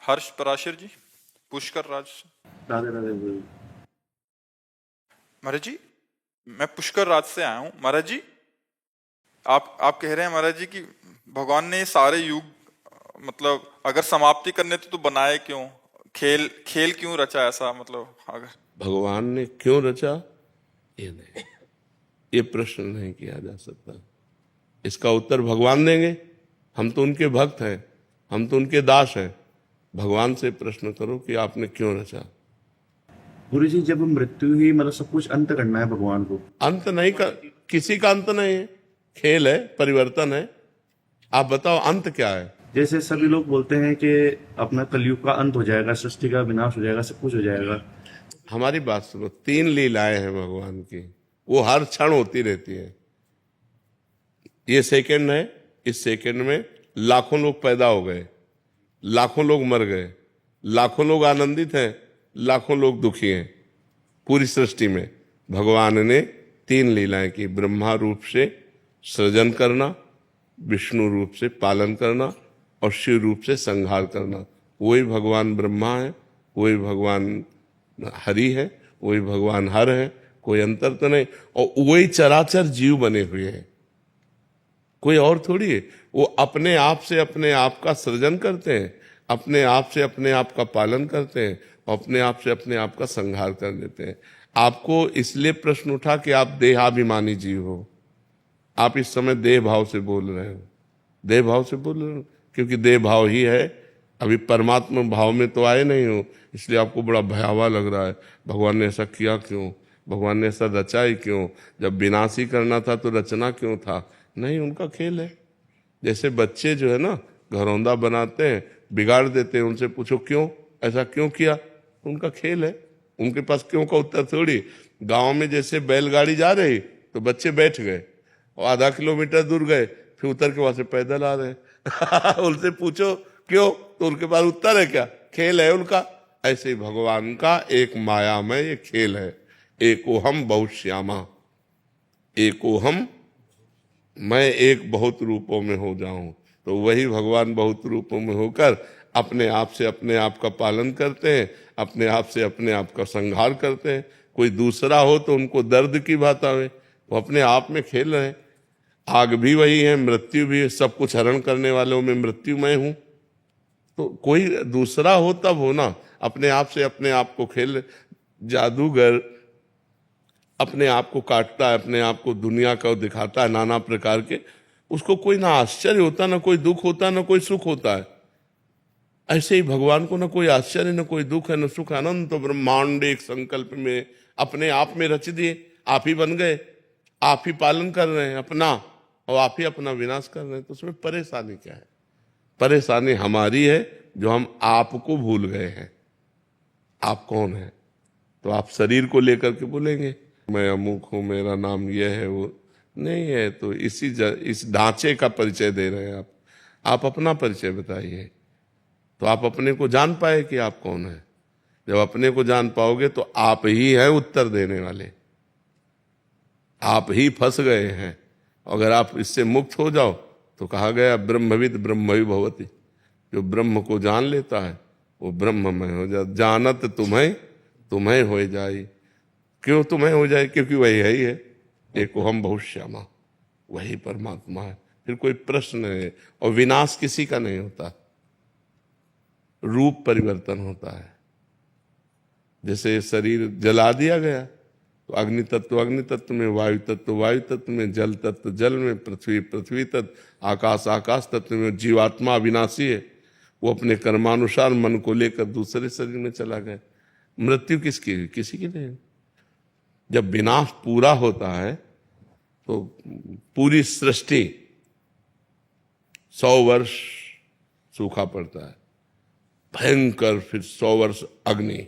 हर्ष पराशर जी, पुष्कर राज। राधे राधे गुरु। महाराज जी, मैं पुष्कर राज से आया हूँ। महाराज जी, आप कह रहे हैं महाराज जी कि भगवान ने ये सारे युग मतलब अगर समाप्ति करने तो बनाए क्यों? खेल खेल क्यों रचा ऐसा? मतलब अगर भगवान ने क्यों रचा, ये नहीं, ये प्रश्न नहीं किया जा सकता। इसका उत्तर भगवान देंगे। हम तो उनके भक्त हैं, हम तो उनके दास हैं। भगवान से प्रश्न करो कि आपने क्यों रचा। गुरु जी, जब मृत्यु ही मतलब सब कुछ अंत करना है भगवान को, अंत नहीं कर, किसी का अंत नहीं है। खेल है, परिवर्तन है। आप बताओ अंत क्या है? जैसे सभी लोग बोलते हैं कि अपना कलयुग का अंत हो जाएगा, सृष्टि का विनाश हो जाएगा, सब कुछ हो जाएगा। हमारी बात सुनो, 3 लीलाएं हैं भगवान की, वो हर क्षण होती रहती है। ये सेकंड है, इस सेकंड में लाखों लोग पैदा हो गए, लाखों लोग मर गए, लाखों लोग आनंदित हैं, लाखों लोग दुखी हैं। पूरी सृष्टि में भगवान ने 3 लीलाएं की। ब्रह्मा रूप से सृजन करना, विष्णु रूप से पालन करना और शिव रूप से संहार करना। वही भगवान ब्रह्मा है, वही भगवान हरि है, वही भगवान हर है, कोई अंतर तो नहीं। और वही चराचर जीव बने हुए हैं, कोई और थोड़ी है। वो अपने आप से अपने आप का सृजन करते हैं, अपने आप से अपने आप का पालन करते हैं और अपने आप से अपने आप का संहार कर देते हैं। आपको इसलिए प्रश्न उठा कि आप देहाभिमानी जीव हो। आप इस समय देह भाव से बोल रहे हो, देह भाव से बोल रहे हो, क्योंकि देह भाव ही है। अभी परमात्मा भाव में तो आए नहीं हो, इसलिए आपको बड़ा भयावह लग रहा है। भगवान ने ऐसा किया क्यों, भगवान ने ऐसा रचा ही क्यों? जब विनाश ही करना था तो रचना क्यों था? नहीं, उनका खेल है। जैसे बच्चे जो है ना घरौंदा बनाते हैं, बिगाड़ देते हैं, उनसे पूछो क्यों, ऐसा क्यों किया? उनका खेल है, उनके पास क्यों का उत्तर थोड़ी। गांव में जैसे बैलगाड़ी जा रही तो बच्चे बैठ गए और आधा किलोमीटर दूर गए, फिर उतर के वहां से पैदल आ रहे उनसे पूछो क्यों, तो उनके पास उत्तर है क्या? खेल है उनका। ऐसे ही भगवान का एक मायामय ये खेल है। एको हम बहुश्यामा, एको हम, मैं एक बहुत रूपों में हो जाऊं। तो वही भगवान बहुत रूपों में होकर अपने आप से अपने आप का पालन करते हैं, अपने आप से अपने आप का संहार करते हैं। कोई दूसरा हो तो उनको दर्द की बात आवे, वो अपने आप में खेल रहे हैं। आग भी वही है, मृत्यु भी है, सब कुछ हरण करने वालों में मृत्यु मैं हूं। तो कोई दूसरा हो तब हो ना, अपने आप से अपने आप को खेल। जादूगर अपने आप को काटता है, अपने आप को दुनिया का दिखाता है नाना प्रकार के, उसको कोई ना आश्चर्य होता, ना कोई दुख होता, ना कोई सुख होता है। ऐसे ही भगवान को ना कोई आश्चर्य, ना कोई दुख है, ना सुख। अनंत तो ब्रह्मांड एक संकल्प में अपने आप में रच दिए, आप ही बन गए, आप ही पालन कर रहे हैं अपना, और आप ही अपना विनाश कर रहे हैं। तो उसमें परेशानी क्या है? परेशानी हमारी है जो हम आपको भूल गए हैं। आप कौन है? तो आप शरीर को लेकर के बोलेंगे मैं अमुक हूं, मेरा नाम यह है, वो नहीं है। तो इस ढांचे का परिचय दे रहे हैं आप अपना परिचय बताइए, तो आप अपने को जान पाए कि आप कौन है। जब अपने को जान पाओगे तो आप ही हैं उत्तर देने वाले, आप ही फंस गए हैं। अगर आप इससे मुक्त हो जाओ तो कहा गया ब्रह्मविद ब्रह्मवि भवति, जो ब्रह्म को जान लेता है वो ब्रह्ममय हो जाए। जानत तुम्हें हो जाए। क्यों तुम्हें हो जाए? क्योंकि वही है ही है, एको हम बहुश्यामा, वही परमात्मा है। फिर कोई प्रश्न है? और विनाश किसी का नहीं होता, रूप परिवर्तन होता है। जैसे शरीर जला दिया गया तो अग्नि तत्व में, वायु तत्व वायु तत्व में, जल तत्व जल में, पृथ्वी तत्व, आकाश आकाश तत्व में। जीवात्मा अविनाशी है, वो अपने कर्मानुसार मन को लेकर दूसरे शरीर में चला गया। मृत्यु किसकी? किसी की नहीं। जब विनाश पूरा होता है तो पूरी सृष्टि 100 वर्ष सूखा पड़ता है, भयंकर, फिर 100 वर्ष अग्नि,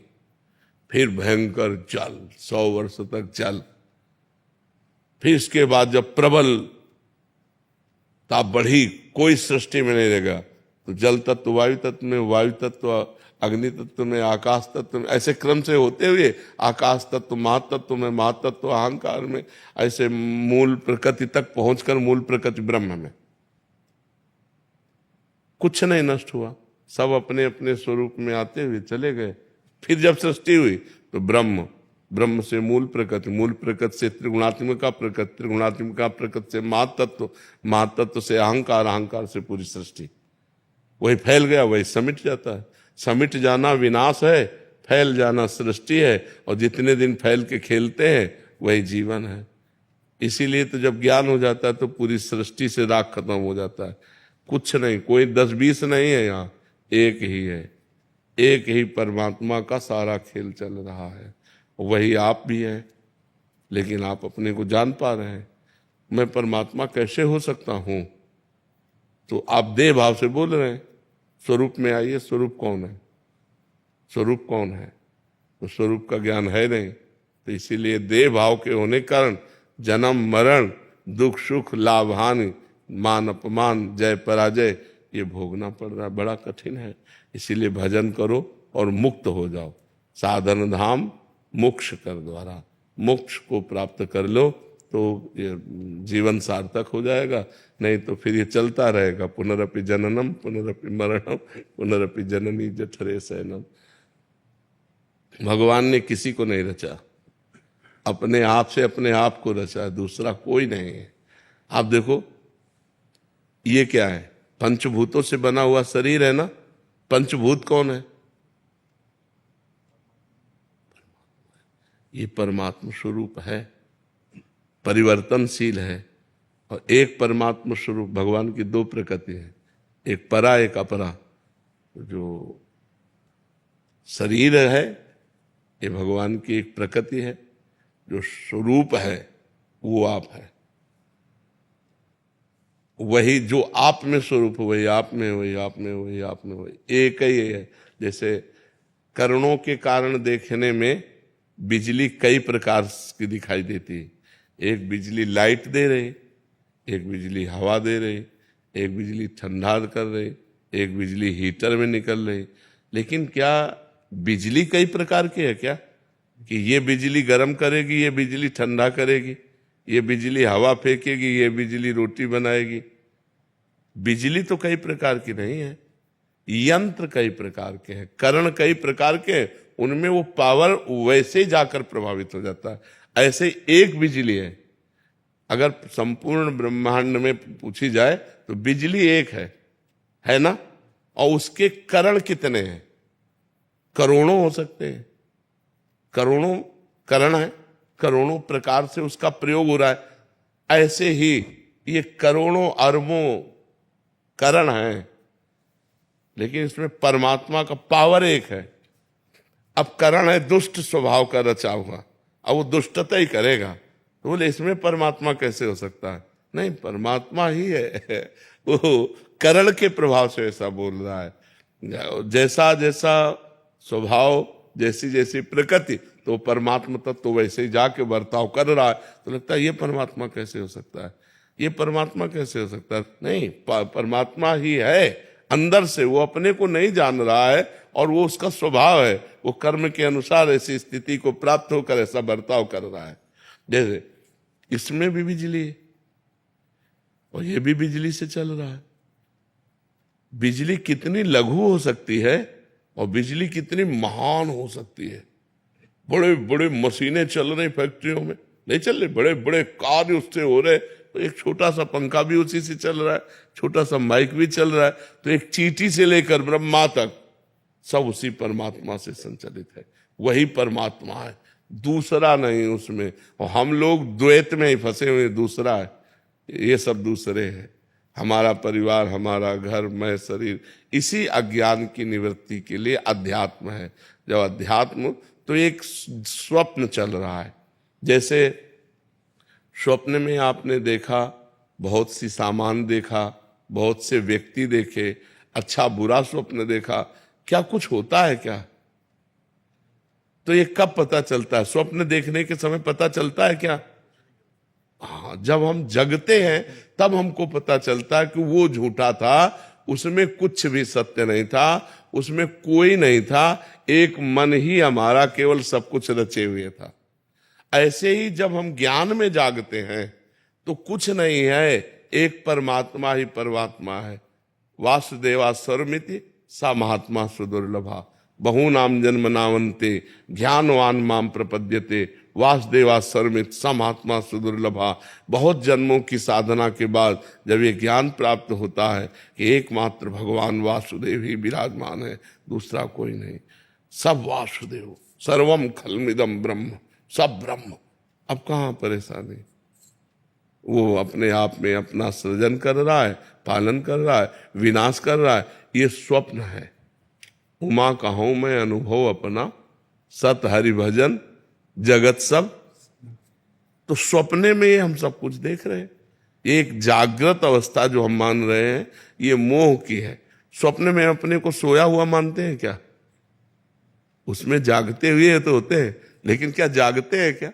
फिर भयंकर जल, 100 वर्ष तक जल। फिर इसके बाद जब प्रबल ताप बढ़ी, कोई सृष्टि में नहीं रहेगा, तो जल तत्व वायु तत्व में, वायु तत्व अग्नि तत्व में, आकाश तत्व में, ऐसे क्रम से होते हुए आकाश तत्व महातत्व में, महातत्व अहंकार में, ऐसे मूल प्रकृति तक पहुंचकर मूल प्रकृति ब्रह्म में कुछ नहीं नष्ट हुआ। सब अपने अपने स्वरूप में आते हुए चले गए। फिर जब सृष्टि हुई तो ब्रह्म, ब्रह्म से मूल प्रकृति, मूल प्रकृति से त्रिगुणात्मिका प्रकृति, त्रिगुणात्मिका प्रकृति से महातत्व, महातत्व से अहंकार, अहंकार से पूरी सृष्टि। वही फैल गया, वही समिट जाता है। समिट जाना विनाश है, फैल जाना सृष्टि है, और जितने दिन फैल के खेलते हैं वही जीवन है। इसीलिए तो जब ज्ञान हो जाता है तो पूरी सृष्टि से राग खत्म हो जाता है। कुछ नहीं, कोई 10-20 नहीं है, यहाँ एक ही है, एक ही परमात्मा का सारा खेल चल रहा है। वही आप भी हैं, लेकिन आप अपने को जान पा रहे हैं। मैं परमात्मा कैसे हो सकता हूं? तो आप देह भाव से बोल रहे हैं। स्वरूप में आइए, स्वरूप कौन है? स्वरूप कौन है? तो स्वरूप का ज्ञान है नहीं, तो इसीलिए देह भाव के होने के कारण जन्म मरण, दुख सुख, लाभ हानि, मान अपमान, जय पराजय ये भोगना पड़ रहा है। बड़ा कठिन है। इसीलिए भजन करो और मुक्त हो जाओ। साधन धाम मोक्ष कर द्वारा, मोक्ष को प्राप्त कर लो तो ये जीवन सार्थक हो जाएगा। नहीं तो फिर ये चलता रहेगा, पुनरपि जननम पुनरपि मरणम पुनरपि जननी जठरे शयनम। भगवान ने किसी को नहीं रचा, अपने आप से अपने आप को रचा है, दूसरा कोई नहीं है। आप देखो ये क्या है? पंचभूतों से बना हुआ शरीर है ना। पंचभूत कौन है? ये परमात्मा स्वरूप है, परिवर्तनशील है। और एक परमात्मा स्वरूप भगवान की दो प्रकृति है, एक परा एक अपरा। जो शरीर है ये भगवान की एक प्रकृति है, जो स्वरूप है वो आप है। वही जो आप में स्वरूप वही आप में, वही आप में, वही आप में, वही एक ही है। जैसे करणों के कारण देखने में बिजली कई प्रकार की दिखाई देती है। एक बिजली लाइट दे रही, एक बिजली हवा दे रही, एक बिजली ठंडा कर रही, एक बिजली हीटर में निकल रही। लेकिन क्या बिजली कई प्रकार की है क्या? कि ये बिजली गर्म करेगी, ये बिजली ठंडा करेगी, ये बिजली हवा फेंकेगी, ये बिजली रोटी बनाएगी। बिजली तो कई प्रकार की नहीं है, यंत्र कई प्रकार के हैं, करण कई प्रकार के हैं, उनमें वो पावर वैसे ही जाकर प्रभावित हो जाता है। ऐसे एक बिजली है। अगर संपूर्ण ब्रह्मांड में पूछी जाए तो बिजली एक है ना? और उसके करण कितने हैं? करोड़ों हो सकते हैं, करोड़ों करण है, करोड़ों प्रकार से उसका प्रयोग हो रहा है। ऐसे ही ये करोड़ों अरबों करण हैं, लेकिन इसमें परमात्मा का पावर एक है। अब करण है दुष्ट स्वभाव का रचा हुआ, अब वो दुष्टता ही करेगा, तो बोले इसमें परमात्मा कैसे हो सकता है? नहीं, परमात्मा ही है। वो करण के प्रभाव से ऐसा बोल रहा है। जैसा जैसा स्वभाव, जैसी जैसी प्रकृति, तो परमात्मा तत्व तो वैसे ही जाके बर्ताव कर रहा है। तो लगता है ये परमात्मा कैसे हो सकता है? ये परमात्मा कैसे हो सकता है? नहीं, परमात्मा ही है अंदर से। वो अपने को नहीं जान रहा है और वो उसका स्वभाव है। वो कर्म के अनुसार ऐसी स्थिति को प्राप्त होकर ऐसा बर्ताव कर रहा है। जैसे इसमें भी बिजली है और ये भी बिजली से चल रहा है। बिजली कितनी लघु हो सकती है और बिजली कितनी महान हो सकती है। बड़े बड़े मशीनें चल रही फैक्ट्रियों में, नहीं चल रहे, बड़े बड़े कार्य उससे हो रहे, तो एक छोटा सा पंखा भी उसी से चल रहा है, छोटा सा माइक भी चल रहा है। तो एक चींटी से लेकर ब्रह्मा तक सब उसी परमात्मा से संचालित है। वही परमात्मा है, दूसरा नहीं उसमें। और हम लोग द्वैत में ही फंसे हुए, दूसरा है, ये सब दूसरे हैं। हमारा परिवार, हमारा घर, मैं, शरीर, इसी अज्ञान की निवृत्ति के लिए अध्यात्म है। जब अध्यात्म, तो एक स्वप्न चल रहा है। जैसे स्वप्न में आपने देखा, बहुत सी सामान देखा, बहुत से व्यक्ति देखे, अच्छा बुरा स्वप्न देखा, क्या कुछ होता है क्या? तो ये कब पता चलता है? स्वप्न देखने के समय पता चलता है क्या? हाँ, जब हम जगते हैं तब हमको पता चलता है कि वो झूठा था, उसमें कुछ भी सत्य नहीं था, उसमें कोई नहीं था, एक मन ही हमारा केवल सब कुछ रचे हुए था। ऐसे ही जब हम ज्ञान में जागते हैं तो कुछ नहीं है, एक परमात्मा ही परमात्मा है। वासुदेवा सर्वमिति सा महात्मा सुदुर्लभा। बहूनाम जन्म नावन्ते ज्ञानवान माम प्रपद्यते वासुदेवा सर्वमित सा महात्मा सुदुर्लभा। बहुत जन्मों की साधना के बाद जब ये ज्ञान प्राप्त होता है कि एकमात्र भगवान वासुदेव ही विराजमान है, दूसरा कोई नहीं। सब वासुदेव, सर्वम खलमिदम ब्रह्म, सब ब्रह्म। अब कहाँ परेशानी? वो अपने आप में अपना सृजन कर रहा है, पालन कर रहा है, विनाश कर रहा है। ये स्वप्न है। उमा कहूं मैं अनुभव अपना, सत हरि भजन जगत सब। तो सपने में ये हम सब कुछ देख रहे हैं। एक जागृत अवस्था जो हम मान रहे हैं ये मोह की है। स्वप्न में अपने को सोया हुआ मानते हैं क्या? उसमें जागते हुए तो होते हैं, लेकिन क्या जागते हैं क्या?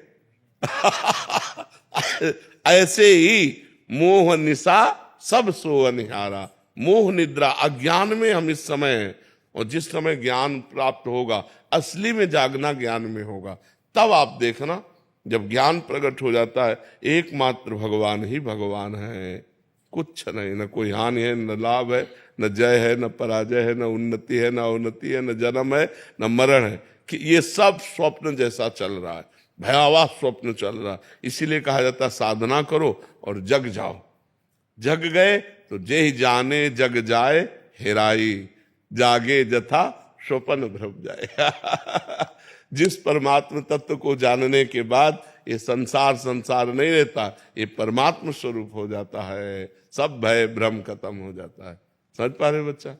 ऐसे ही मोह निशा सब सो अनिहारा। मोह निद्रा, अज्ञान में हम इस समय हैं, और जिस समय ज्ञान प्राप्त होगा, असली में जागना ज्ञान में होगा, तब आप देखना जब ज्ञान प्रकट हो जाता है एकमात्र भगवान ही भगवान है, कुछ नहीं। न कोई हानि है, न लाभ है, न जय है, न पराजय है, न उन्नति है, न अवनति है, न जन्म है, न मरण है। कि ये सब स्वप्न जैसा चल रहा है, भयावह स्वप्न चल रहा है। इसीलिए कहा जाता है साधना करो और जग जाओ। जग गए तो जे ही जाने जग जाए हेराई, जागे जथा स्वप्न भ्रम जाए। जिस परमात्म तत्व को जानने के बाद ये संसार संसार नहीं रहता, ये परमात्म स्वरूप हो जाता है, सब भय भ्रम खत्म हो जाता है। समझ पा रहे बच्चा?